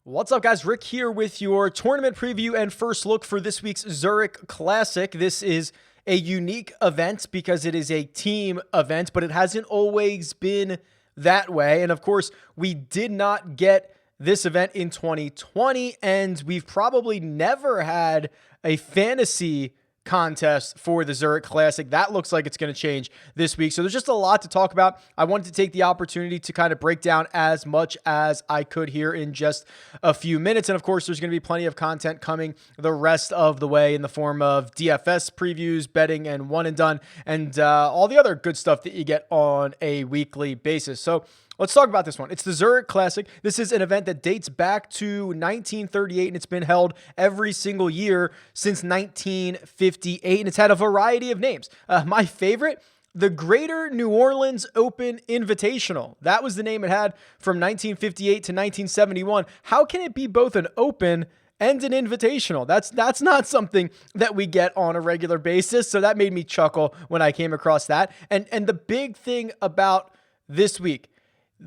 What's up, guys? Rick here with your tournament preview and first look for this week's Zurich Classic. This is a unique event because it is a team event, but it hasn't always been that way. And of course, we did not get this event in 2020, and we've probably never had a fantasy contest for the Zurich Classic. That looks like it's going to change this week. So there's just a lot to talk about. I wanted to take the opportunity to kind of break down as much as I could here in just a few minutes. And of course, there's going to be plenty of content coming the rest of the way in the form of DFS previews, betting, and one and done, and all the other good stuff that you get on a weekly basis. So let's talk about this one. It's the Zurich Classic. This is an event that dates back to 1938, and it's been held every single year since 1958, and it's had a variety of names. My favorite, the Greater New Orleans Open Invitational. That was the name it had from 1958 to 1971. How can it be both an open and an invitational? That's not something that we get on a regular basis, so that made me chuckle when I came across that. And the big thing about this week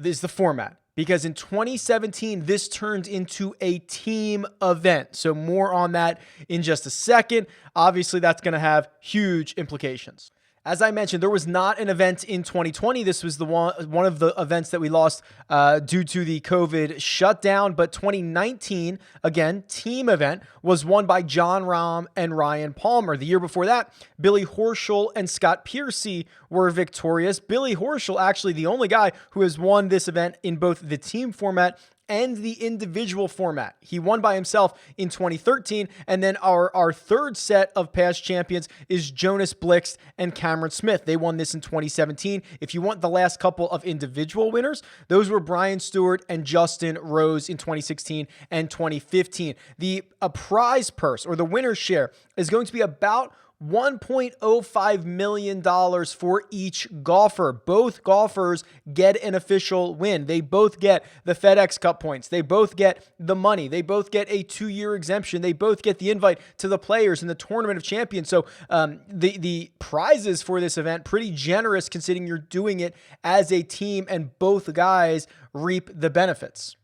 is the format, because in 2017, this turned into a team event. So more on that in just a second. Obviously, that's going to have huge implications. As I mentioned, there was not an event in 2020. This was the one of the events that we lost due to the COVID shutdown. But 2019, again, team event, was won by Jon Rahm and Ryan Palmer. The year before that, Billy Horschel and Scott Piercy were victorious. Billy Horschel, actually the only guy who has won this event in both the team format and the individual format. He won by himself in 2013. And then our third set of past champions is Jonas Blixt and Cameron Smith. They won this in 2017. If you want the last couple of individual winners, those were Brian Stewart and Justin Rose in 2016 and 2015. The prize purse, or the winner's share, is going to be about $1.05 million for each golfer. Both golfers get an official win. They both get the FedEx Cup points. They both get the money. They both get a 2-year exemption. They both get the invite to the Players in the Tournament of Champions. So the prizes for this event, pretty generous considering you're doing it as a team and both guys reap the benefits.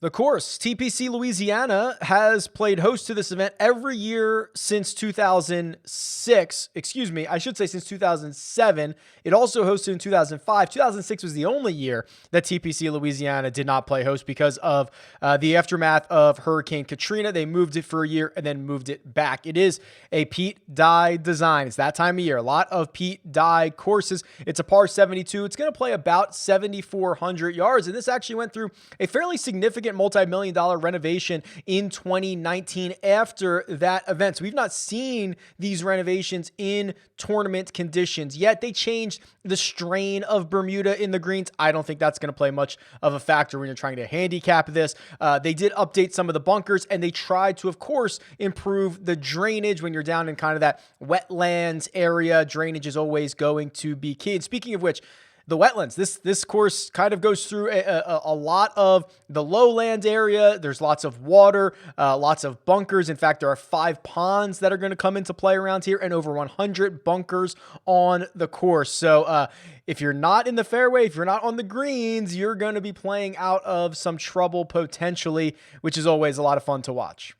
The course, TPC Louisiana, has played host to this event every year since 2006. Excuse me, I should say since 2007. It also hosted in 2005. 2006 was the only year that TPC Louisiana did not play host because of the aftermath of Hurricane Katrina. They moved it for a year and then moved it back. It is a Pete Dye design. It's that time of year. A lot of Pete Dye courses. It's a par 72. It's going to play about 7,400 yards, and this actually went through a fairly significant multi-million-dollar renovation in 2019 after that event. So we've not seen these renovations in tournament conditions yet. They changed the strain of Bermuda in the greens. I don't think that's going to play much of a factor when you're trying to handicap this. They did update some of the bunkers, and they tried to, of course, improve the drainage when you're down in kind of that wetlands area. Drainage is always going to be key. And speaking of which, the wetlands, this course kind of goes through a lot of the lowland area. There's lots of water, lots of bunkers. In fact, there are 5 ponds that are going to come into play around here and over 100 bunkers on the course. So if you're not in the fairway, if you're not on the greens, you're going to be playing out of some trouble potentially, which is always a lot of fun to watch.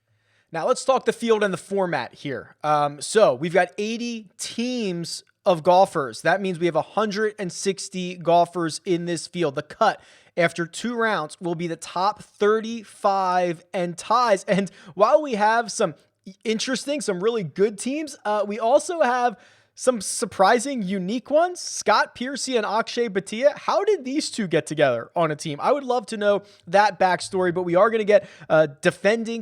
Now let's talk the field and the format here. So we've got 80 teams of golfers. That means we have 160 golfers in this field. The cut after 2 rounds will be the top 35 and ties. And while we have some really good teams, we also have some surprising, unique ones. Scott Piercy and Akshay Bhatia. How did these two get together on a team? I would love to know that backstory, but we are going to get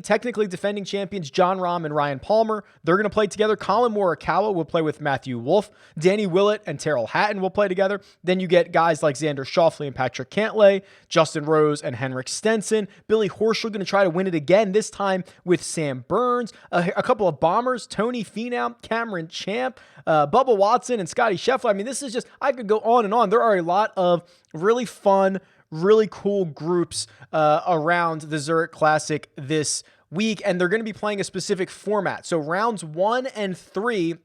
technically defending champions Jon Rahm and Ryan Palmer. They're going to play together. Colin Morikawa will play with Matthew Wolff. Danny Willett and Terrell Hatton will play together. Then you get guys like Xander Schauffele and Patrick Cantlay, Justin Rose and Henrik Stenson. Billy Horschel going to try to win it again, this time with Sam Burns. A couple of bombers, Tony Finau, Cameron Champ, Bubba Watson and Scotty Scheffler. I mean, this is just, I could go on and on. There are a lot of really fun, really cool groups around the Zurich Classic this week, and they're going to be playing a specific format. So rounds 1 and 3,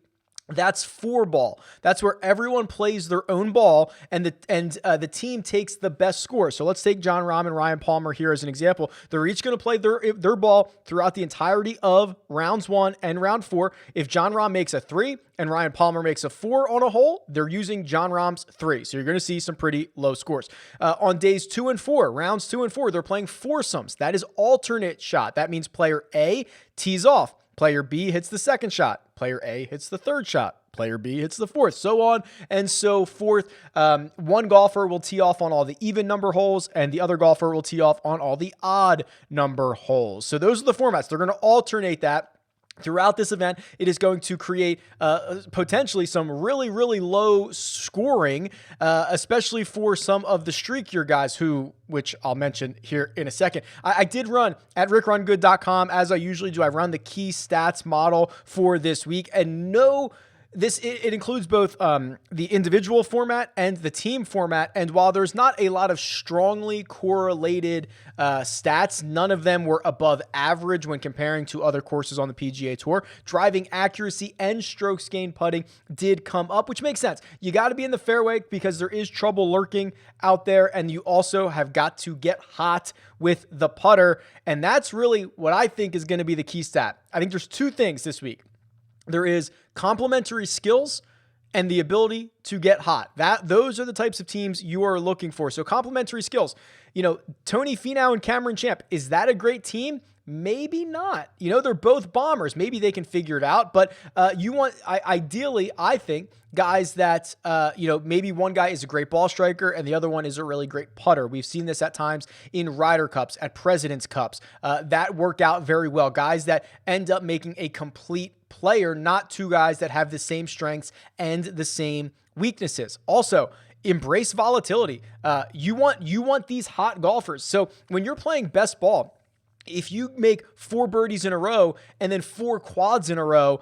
That's 4-ball. That's where everyone plays their own ball, and the team takes the best score. So let's take Jon Rahm and Ryan Palmer here as an example. They're each going to play their ball throughout the entirety of rounds 1 and round 4. If Jon Rahm makes a 3 and Ryan Palmer makes a 4 on a hole, they're using Jon Rahm's 3. So you're going to see some pretty low scores. On days 2 and 4, rounds 2 and 4, they're playing foursomes. That is alternate shot. That means player A tees off. Player B hits the second shot. Player A hits the third shot. Player B hits the fourth, so on and so forth. One golfer will tee off on all the even number holes, and the other golfer will tee off on all the odd number holes. So those are the formats. They're going to alternate that throughout this event. It is going to create potentially some really, really low scoring, especially for some of the streakier guys which I'll mention here in a second. I did run at RickRunGood.com, as I usually do. I run the key stats model for this week, and it includes both the individual format and the team format. And while there's not a lot of strongly correlated stats, none of them were above average when comparing to other courses on the PGA Tour. Driving accuracy and strokes gained putting did come up, which makes sense. You got to be in the fairway because there is trouble lurking out there, and you also have got to get hot with the putter. And that's really what I think is going to be the key stat. I think there's two things this week. There is complementary skills and the ability to get hot. Those are the types of teams you are looking for. So complementary skills, Tony Finau and Cameron Champ, is that a great team? Maybe not. They're both bombers. Maybe they can figure it out, but ideally, I think guys that, maybe one guy is a great ball striker and the other one is a really great putter. We've seen this at times in Ryder Cups, at President's Cups. That worked out very well. Guys that end up making a complete player, not two guys that have the same strengths and the same weaknesses. Also, embrace volatility. You want these hot golfers. So when you're playing best ball, if you make 4 birdies in a row and then 4 quads in a row,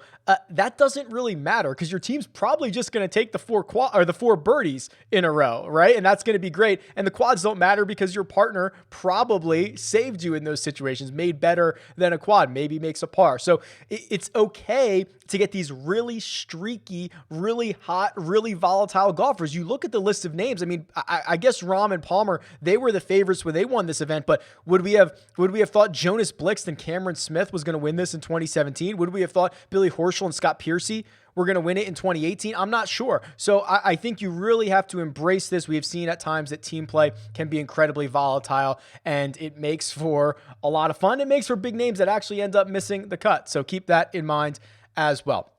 that doesn't really matter because your team's probably just going to take the 4 birdies in a row, right? And that's going to be great. And the quads don't matter because your partner probably saved you in those situations, made better than a quad, maybe makes a par. So it's okay to get these really streaky, really hot, really volatile golfers. You look at the list of names. I mean, I guess Rahm and Palmer, they were the favorites when they won this event, but would we have thought Jonas Blixt and Cameron Smith was going to win this in 2017? Would we have thought Billy Horschel and Scott Piercy were going to win it in 2018? I'm not sure. So I think you really have to embrace this. We have seen at times that team play can be incredibly volatile, and it makes for a lot of fun. It makes for big names that actually end up missing the cut. So keep that in mind as well.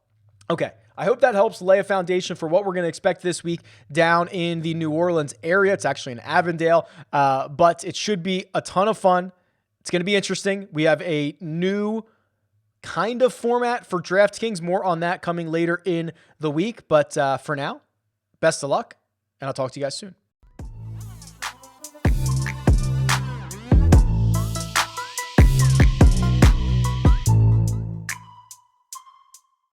Okay. I hope that helps lay a foundation for what we're going to expect this week down in the New Orleans area. It's actually in Avondale, but it should be a ton of fun. It's going to be interesting. We have a new kind of format for DraftKings. More on that coming later in the week. But for now, best of luck, and I'll talk to you guys soon.